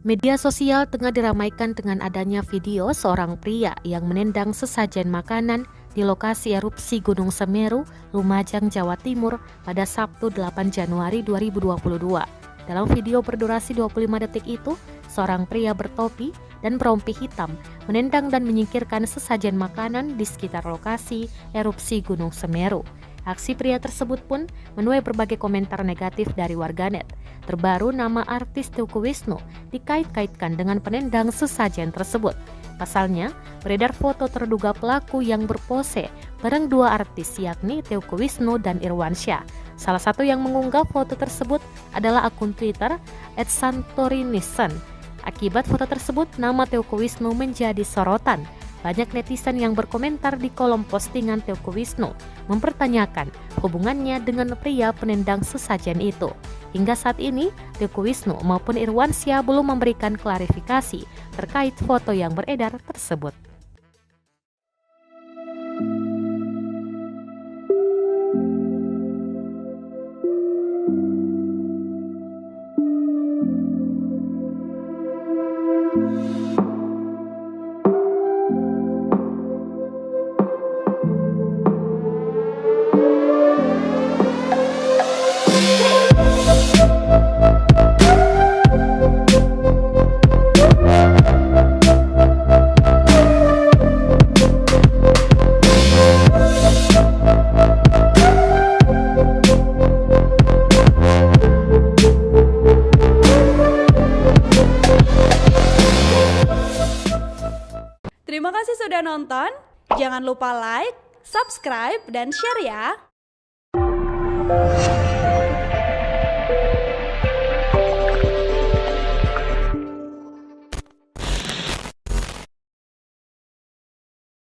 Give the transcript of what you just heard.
Media sosial tengah diramaikan dengan adanya video seorang pria yang menendang sesajen makanan di lokasi erupsi Gunung Semeru, Lumajang, Jawa Timur pada Sabtu 8 Januari 2022. Dalam video berdurasi 25 detik itu, seorang pria bertopi dan berompi hitam menendang dan menyingkirkan sesajen makanan di sekitar lokasi erupsi Gunung Semeru. Aksi pria tersebut pun menuai berbagai komentar negatif dari warganet. Terbaru, nama artis Teuku Wisnu dikait-kaitkan dengan penendang sesajen tersebut. Pasalnya, beredar foto terduga pelaku yang berpose bareng dua artis yakni Teuku Wisnu dan Irwansyah. Salah satu yang mengunggah foto tersebut adalah akun Twitter @santorinisen. Akibat foto tersebut, nama Teuku Wisnu menjadi sorotan. Banyak netizen yang berkomentar di kolom postingan Teuku Wisnu mempertanyakan hubungannya dengan pria penendang sesajen itu. Hingga saat ini, Teuku Wisnu maupun Irwansyah belum memberikan klarifikasi terkait foto yang beredar tersebut. Terima kasih sudah nonton. Jangan lupa like, subscribe, dan share ya.